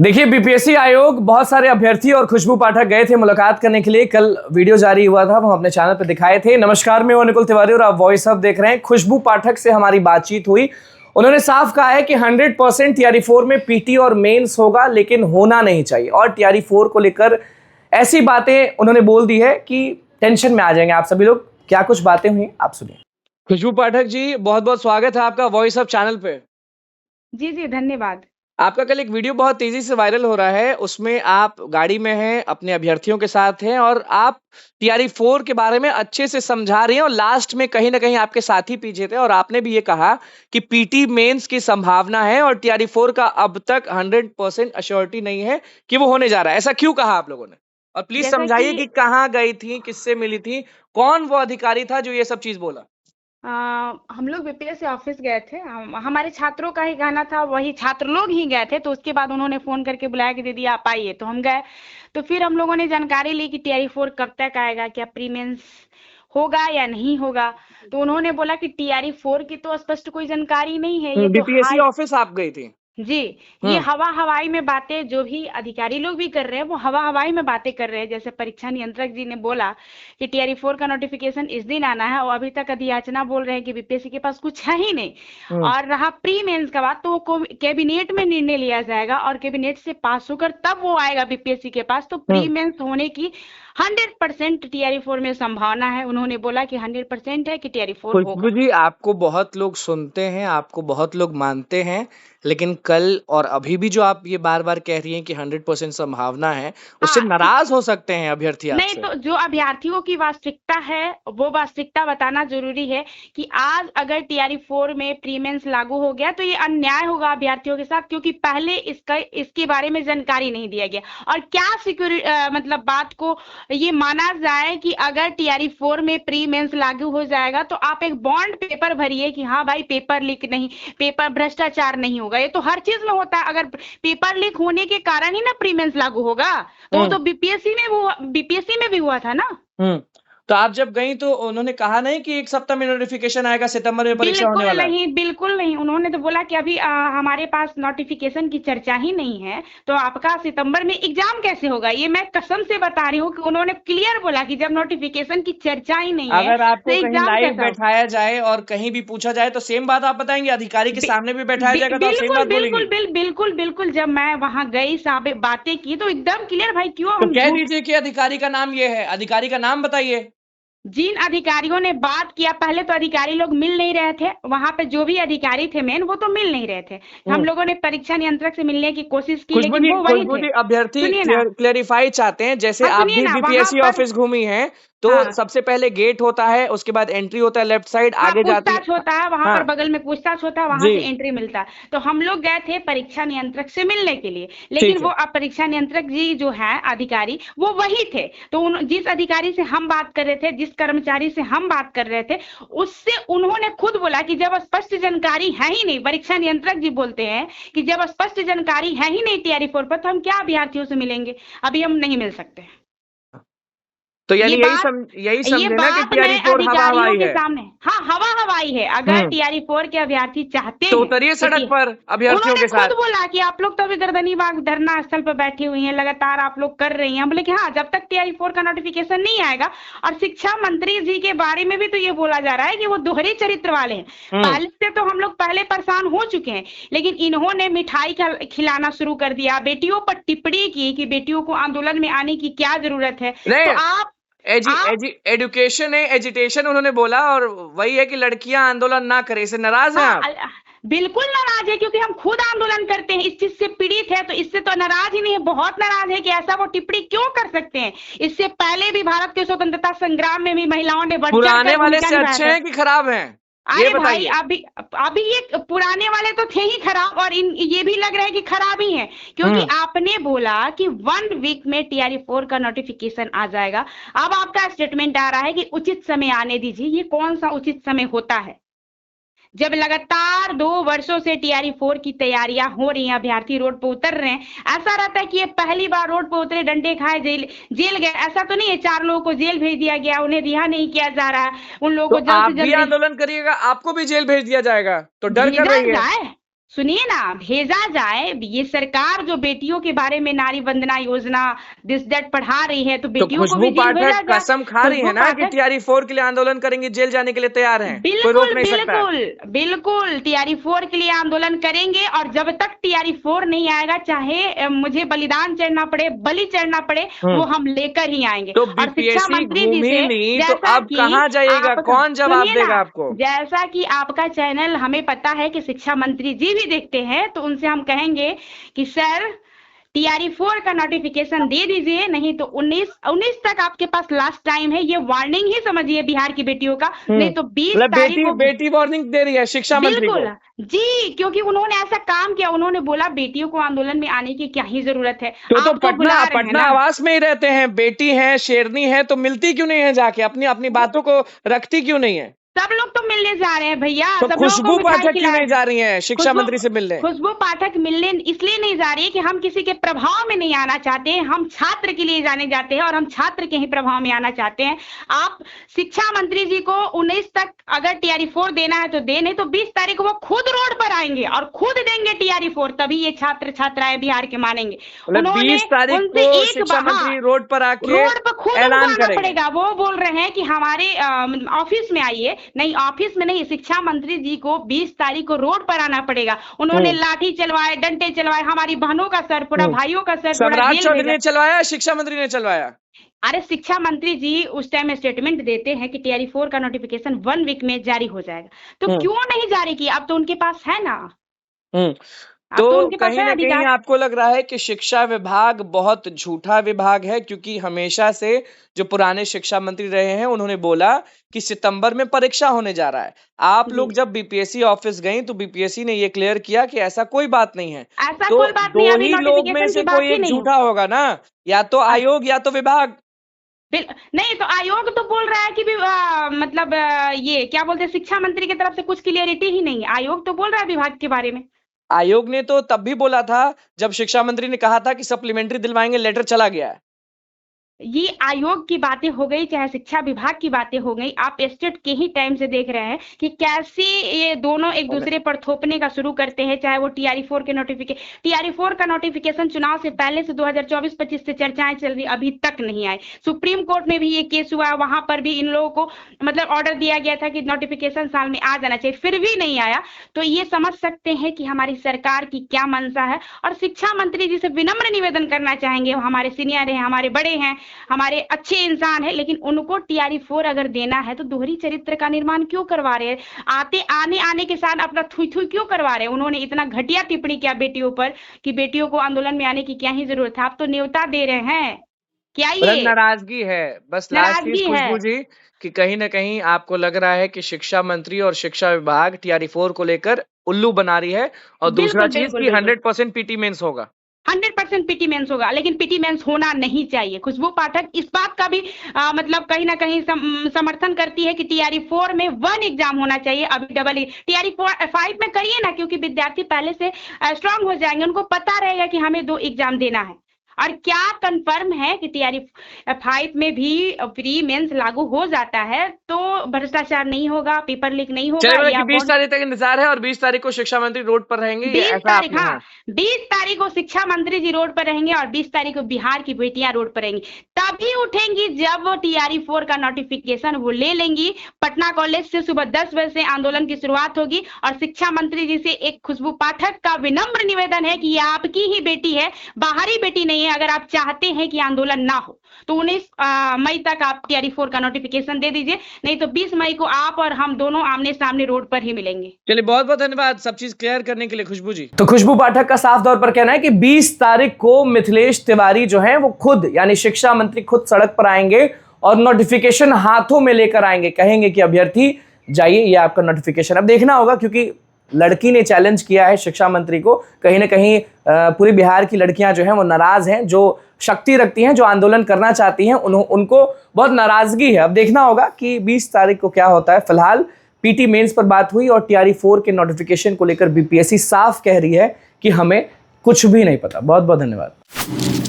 देखिए, बीपीएससी आयोग बहुत सारे अभ्यर्थी और खुशबू पाठक गए थे मुलाकात करने के लिए। कल वीडियो जारी हुआ था, वो अपने चैनल पर दिखाए थे। नमस्कार, मैं हूं निकुल तिवारी और आप वॉइस अब देख रहे हैं। खुशबू पाठक से हमारी बातचीत हुई। उन्होंने साफ कहा है कि 100% टीआरई 4 में पीटी और मेंस होगा, लेकिन होना नहीं चाहिए। और टीआरई 4 को लेकर ऐसी बातें उन्होंने बोल दी है कि टेंशन में आ जाएंगे आप सभी लोग। क्या कुछ बातें हुई, आप सुनिए। खुशबू पाठक जी, बहुत बहुत स्वागत है आपका वॉइस अब चैनल पे। जी जी, धन्यवाद। आपका कल एक वीडियो बहुत तेजी से वायरल हो रहा है, उसमें आप गाड़ी में हैं, अपने अभ्यर्थियों के साथ हैं और आप टीआरई 4 के बारे में अच्छे से समझा रही हैं और लास्ट में कहीं ना कहीं आपके साथी पीछे थे और आपने भी ये कहा कि पीटी मेंस की संभावना है और टीआरई 4 का अब तक 100% अश्योरिटी नहीं है कि वो होने जा रहा है। ऐसा क्यों कहा आप लोगों ने? और प्लीज समझाइए कि कहाँ गई थी, किससे मिली थी, कौन वो अधिकारी था जो ये सब चीज बोला? हम लोग बीपीएससी ऑफिस गए थे। हमारे छात्रों का ही कहना था, वही छात्र लोग ही गए थे। तो उसके बाद उन्होंने फोन करके बुलाया कि दीदी आप आइए, तो हम गए। तो फिर हम लोगों ने जानकारी ली कि टीआरई 4 कब तक आएगा, क्या प्री मेंस होगा या नहीं होगा। तो उन्होंने बोला कि टीआरई 4 की तो स्पष्ट कोई जानकारी नहीं है, ये तो बीपीएससी ऑफिस आप गई थी? जी, ये हवा हवाई में बातें जो भी अधिकारी लोग भी कर रहे हैं, वो हवा हवाई में बातें कर रहे हैं। जैसे परीक्षा नियंत्रक जी ने बोला कि टीआरई 4 का नोटिफिकेशन इस दिन आना है और अभी तक अधियाचना बोल रहे हैं कि बीपीएससी के पास कुछ है ही नहीं। और रहा प्री मेंस का बात, तो वो कैबिनेट में निर्णय लिया जाएगा और कैबिनेट से पास होकर तब वो आएगा बीपीएससी के पास। तो प्री मेंस होने की 100% टीआरई 4 में संभावना है। उन्होंने बोला कि 100% है कि टीआरई 4 होगा। खुशबू जी, आपको बहुत लोग सुनते हैं, आपको बहुत लोग मानते हैं, लेकिन कल और अभी भी जो आप ये बार बार कह रही हैं कि 100% संभावना है, उससे नाराज हो सकते हैं अभ्यर्थी आपसे। नहीं, तो जो अभ्यर्थियों की वास्तविकता है वो वास्तविकता बताना जरूरी है कि आज अगर टीआरई 4 में प्री मेंस लागू हो गया तो ये अन्याय होगा अभ्यर्थियों के साथ, क्योंकि पहले इसके बारे में जानकारी नहीं दिया गया। और क्या मतलब बात को ये माना जाए कि अगर टीआरई 4 में प्री मेंस लागू हो जाएगा तो आप एक बॉन्ड पेपर भरिए कि हाँ भाई पेपर लीक नहीं, पेपर भ्रष्टाचार नहीं होगा। ये तो हर चीज में होता है। अगर पेपर लीक होने के कारण ही ना प्री मेंस लागू होगा, तो वो तो बीपीएससी में भी हुआ था ना। तो आप जब गई तो उन्होंने कहा नहीं कि एक सप्ताह में नोटिफिकेशन आएगा, सितंबर में परीक्षा होने वाला है? बिल्कुल नहीं। उन्होंने तो बोला कि अभी हमारे पास नोटिफिकेशन की चर्चा ही नहीं है, तो आपका सितंबर में एग्जाम कैसे होगा। ये मैं कसम से बता रही हूँ कि उन्होंने क्लियर बोला कि जब नोटिफिकेशन की चर्चा ही नहीं है, अगर आपको तो कहीं लाइव बैठाया जाए और कहीं भी पूछा जाए तो सेम बात आप बताएंगे? अधिकारी के सामने भी बैठाया जाएगा तो सेम बात बोलेंगे? बिल्कुल। जब मैं वहां गई, बातें की, तो एकदम क्लियर। भाई क्यों तो कह दीजिए कि अधिकारी का नाम ये है, अधिकारी का नाम बताइए। जिन अधिकारियों ने बात किया, पहले तो अधिकारी लोग मिल नहीं रहे थे वहां पे। जो भी अधिकारी थे मेन, वो तो मिल नहीं रहे थे। हम लोगों ने परीक्षा नियंत्रक से मिलने की कोशिश की, लेकिन वो वही थे। अभ्यर्थी क्लेरिफाई चाहते हैं, जैसे आप भी बीपीएससी ऑफिस घूमी हैं तो सबसे पहले गेट होता है, उसके बाद एंट्री होता है लेफ्ट साइड, आगे जाती है, होता है वहां पर बगल में पूछताछ होता है, वहां से एंट्री मिलता है। तो हम लोग गए थे परीक्षा नियंत्रक से मिलने के लिए, लेकिन वो परीक्षा नियंत्रक जी जो है अधिकारी, वो वही थे। तो जिस अधिकारी से हम बात कर रहे थे, जिस कर्मचारी से हम बात कर रहे थे, उससे उन्होंने खुद बोला कि जब स्पष्ट जानकारी है ही नहीं, परीक्षा नियंत्रक जी बोलते हैं कि जब स्पष्ट जानकारी है ही नहीं टीआरई 4 पर, तो हम क्या अभ्यर्थियों से मिलेंगे। अभी हम नहीं मिल सकते। तो यानी यही समझे ना कि टीआरई 4 हवा हवाई है। सामने हाँ, हवा हवाई है। अगर टीआरई 4 के अभ्यर्थी चाहते तो उतरिए सड़क पर अभ्यर्थियों के साथ। खुद बोला कि आप लोग तो अभी गर्दनीबाग धरना स्थल पर बैठी हुई हैं, लगातार आप लोग कर रही हैं। हम बोले कि हाँ, जब तक टीआरई 4 का नोटिफिकेशन नहीं आएगा। और शिक्षा मंत्री जी के बारे में भी तो ये बोला जा रहा है कि वो दोहरे चरित्र वाले हैं। पहले से तो हम लोग पहले परेशान हो चुके हैं, लेकिन इन्होंने मिठाई खिलाना शुरू कर दिया, बेटियों पर टिप्पणी की कि बेटियों को आंदोलन में आने की क्या जरूरत है। तो आप एजुकेशन है, एजुटेशन उन्होंने बोला, और वही है कि लड़कियां आंदोलन ना करें, इससे नाराज हैं आप? बिल्कुल नाराज है, क्योंकि हम खुद आंदोलन करते हैं, इस चीज से पीड़ित है। तो इससे तो नाराज ही नहीं है, बहुत नाराज है कि ऐसा वो टिप्पणी क्यों कर सकते हैं। इससे पहले भी भारत के स्वतंत्रता संग्राम में भी महिलाओं ने पुराने वाले से अच्छे हैं कि खराब हैं? अरे भाई, अभी ये पुराने वाले तो थे ही खराब, और ये भी लग रहा है कि खराब ही है, क्योंकि आपने बोला कि 1 वीक में टीआरई 4 का नोटिफिकेशन आ जाएगा। अब आपका स्टेटमेंट आ रहा है कि उचित समय आने दीजिए। ये कौन सा उचित समय होता है, जब लगातार 2 वर्षों से टीआरई 4 की तैयारियां हो रही हैं, अभ्यर्थी रोड पर उतर रहे हैं। ऐसा रहता है कि ये पहली बार रोड पर उतरे, डंडे खाए, जेल गए, ऐसा तो नहीं है। 4 लोगों को जेल भेज दिया गया, उन्हें रिहा नहीं किया जा रहा है। उन लोगों को जल्द से जल्द आंदोलन करिएगा, आपको भी जेल भेज दिया जाएगा, तो डर कर रही है। सुनिए ना, भेजा जाए। ये सरकार जो बेटियों के बारे में नारी वंदना योजना दिस दैट पढ़ा रही है, तो तो बेटियों को खुशबू भी जेल भेजा पाठक जाए। कसम खा रही खुशबू है ना कि पाठक टीआरई 4 के लिए आंदोलन करेंगे, जेल जाने के लिए तैयार हैं, कोई रोक बिल्कुल नहीं सकता है। बिल्कुल बिल्कुल टीआरई 4 के लिए आंदोलन करेंगे, और जब तक टीआरई 4 नहीं आएगा, चाहे मुझे बलिदान चढ़ना पड़े, बलि चढ़ना पड़े, वो हम लेकर ही आएंगे। तो और शिक्षा बीपीएससी मंत्री जी घूमी से, नहीं तो जैसा अब कि कहाँ जाइएगा, आप कौन जवाब सुनिए देगा ना, आपको? जैसा कि आपका चैनल हमें पता है कि शिक्षा मंत्री जी भी देखते हैं, तो उनसे हम कहेंगे कि सर टीआरई 4 का नोटिफिकेशन दे दीजिए, नहीं तो 19 तक आपके पास लास्ट टाइम है। ये वार्निंग ही समझिए बिहार की बेटियों का, नहीं तो 20 मतलब तारीख को बेटी वार्निंग दे रही है शिक्षा मंत्री को। बिल्कुल जी, क्योंकि उन्होंने ऐसा काम किया, उन्होंने बोला बेटियों को आंदोलन में आने की क्या ही जरूरत है, तो आप तो पटना बुला रहे हैं पटना ना। आवास में ही रहते हैं, बेटी है, शेरनी है, तो मिलती क्यों नहीं है जाके, अपनी अपनी बातों को रखती क्यों नहीं है? सब लोग तो मिलने जा रहे हैं भैया, तो सब लोगों को खुशबू मिठाई पाठक क्यों खिला नहीं जा रही हैं शिक्षा मंत्री से मिलने? खुशबू पाठक मिलने इसलिए नहीं जा रही है कि हम किसी के प्रभाव में नहीं आना चाहते हैं, हम छात्र के लिए जाने जाते हैं, और हम छात्र के ही प्रभाव में आना चाहते हैं। आप शिक्षा मंत्री जी को 19 तक अगर टीआरई 4 देना है तो दे, नहीं तो 20 तारीख को वो खुद रोड पर आएंगे और खुद देंगे टीआरई 4, तभी ये छात्र छात्राएं बिहार के मानेंगे। मतलब 20 तारीख उनसे को एक शिक्षा मंत्री रोड पर आके रोड पर खुद ऐलान उनको आना करेंगे। पड़ेगा। वो बोल रहे हैं कि हमारे ऑफिस में आइए, नहीं ऑफिस में नहीं, शिक्षा मंत्री जी को 20 तारीख को रोड पर आना पड़ेगा। उन्होंने लाठी चलवाए, डंडे चलवाए, हमारी बहनों का सर फोड़ा, भाइयों का सर फोड़ा, सम्राट जेल चौधरी भेजा। ने चलवाया, शिक्षा मंत्री ने चलवाया? अरे शिक्षा मंत्री जी उस टाइम स्टेटमेंट देते हैं कि टीआरई 4 का नोटिफिकेशन 1 वीक में जारी हो जाएगा, तो क्यों नहीं जारी किया? अब तो उनके पास है ना, अब तो तो उनके पास कहीं है ना कहीं अधिकार। आपको लग रहा है कि शिक्षा विभाग बहुत झूठा विभाग है, क्योंकि हमेशा से जो पुराने शिक्षा मंत्री रहे हैं उन्होंने बोला कि सितंबर में परीक्षा होने जा रहा है। आप लोग जब बीपीएससी ऑफिस गई तो बीपीएससी ने ये क्लियर किया कि ऐसा कोई बात नहीं है। ऐसा तो कोई बात नहीं, दो अभी ही लोग में नोटिफिकेशन से की बात कोई ही एक नहीं। झूठा होगा ना, या तो आयोग या तो विभाग। नहीं तो आयोग तो बोल रहा है कि भी मतलब ये क्या बोलते हैं, शिक्षा मंत्री की तरफ से कुछ क्लियरिटी ही नहीं है। आयोग तो बोल रहा है विभाग के बारे में। आयोग ने तो तब भी बोला था जब शिक्षा मंत्री ने कहा था कि सप्लीमेंट्री दिलवाएंगे, लेटर चला गया है। ये आयोग की बातें हो गई, चाहे शिक्षा विभाग की बातें हो गई, आप स्टेट के ही टाइम से देख रहे हैं कि कैसे ये दोनों एक दूसरे पर थोपने का शुरू करते हैं। चाहे वो टीआरई 4 के टीआरई 4 का नोटिफिकेशन चुनाव से पहले से 2024-25 से चर्चाएं चल रही, अभी तक नहीं आए। सुप्रीम कोर्ट में भी ये केस हुआ, वहां पर भी इन लोगों को मतलब ऑर्डर दिया गया था कि नोटिफिकेशन साल में आ जाना चाहिए, फिर भी नहीं आया। तो ये समझ सकते हैं कि हमारी सरकार की क्या मंशा है। और शिक्षा मंत्री जी से विनम्र निवेदन करना चाहेंगे, वो हमारे सीनियर हैं, हमारे बड़े हैं, हमारे अच्छे इंसान है, लेकिन उनको टीआरई 4 अगर देना है तो दोहरी चरित्र का निर्माण क्यों करवा रहे हैं? आने के साथ अपना थुई थुई क्यों करवा रहे हैं? उन्होंने इतना घटिया टिप्पणी किया बेटियों पर कि बेटियों को आंदोलन में आने की क्या ही जरूरत है। आप तो न्योता दे रहे हैं, क्या ये नाराजगी है? बस लास्ट चीज नाराजगी है? खुशबू जी, कि कहीं ना कहीं आपको लग रहा है कि शिक्षा मंत्री और शिक्षा विभाग टीआरई 4 को लेकर उल्लू बना रही है, और दूसरा चीज कि 100% पीटी मेंस होगा। 100% पीटी मेंस होगा, लेकिन पीटी मेंस होना नहीं चाहिए। खुशबू पाठक इस बात का भी मतलब कहीं ना कहीं समर्थन करती है कि टीआरई 4 में 1 एग्जाम होना चाहिए, अभी डबल टीआरई 5 में करिए ना, क्योंकि विद्यार्थी पहले से स्ट्रांग हो जाएंगे, उनको पता रहेगा कि हमें 2 एग्जाम देना है। और क्या कंफर्म है कि टीआरई 5 में भी प्री मेंस लागू हो जाता है तो भ्रष्टाचार नहीं होगा, पेपर लीक नहीं होगा। चलिए 20 तारीख तक इंतजार है, और 20 तारीख को शिक्षा मंत्री रोड पर रहेंगे, 20 तारीख, हाँ 20 तारीख को शिक्षा मंत्री जी रोड पर रहेंगे और 20 तारीख को बिहार की बेटियां रोड पर रहेंगी। तभी उठेंगी जब वो टीआरई 4 का नोटिफिकेशन वो ले लेंगी। पटना कॉलेज से सुबह 10 बजे से आंदोलन की शुरुआत होगी। और शिक्षा मंत्री जी से एक खुशबू पाठक का विनम्र निवेदन है कि ये आपकी ही बेटी है, बाहरी बेटी नहीं है। अगर आप चाहते हैं कि आंदोलन ना हो तो 19 मई तक आप टीआरई 4 का नोटिफिकेशन दे दीजिए, नहीं तो 20 मई को आप और हम दोनों आमने सामने रोड पर ही मिलेंगे। चलिए बहुत बहुत धन्यवाद सब चीज क्लियर करने के लिए खुशबू जी। तो खुशबू पाठक का साफ तौर पर कहना है कि 20 तारीख को मिथिलेश तिवारी जो है वो खुद यानी शिक्षा मंत्री खुद सड़क पर आएंगे और नोटिफिकेशन हाथों में लेकर आएंगे, कहेंगे कि अभ्यर्थी जाइए ये आपका नोटिफिकेशन। अब देखना होगा, क्योंकि लड़की ने चैलेंज किया है शिक्षा मंत्री को, कहीं ना कहीं पूरी बिहार की लड़कियां जो हैं वो नाराज हैं, जो शक्ति रखती हैं, जो आंदोलन करना चाहती हैं, उनको बहुत नाराजगी है। अब देखना होगा कि 20 तारीख को क्या होता है। फिलहाल पीटी मेंस पर बात हुई और टीआरई 4 के नोटिफिकेशन को लेकर बीपीएससी साफ कह रही है कि हमें कुछ भी नहीं पता। बहुत बहुत धन्यवाद।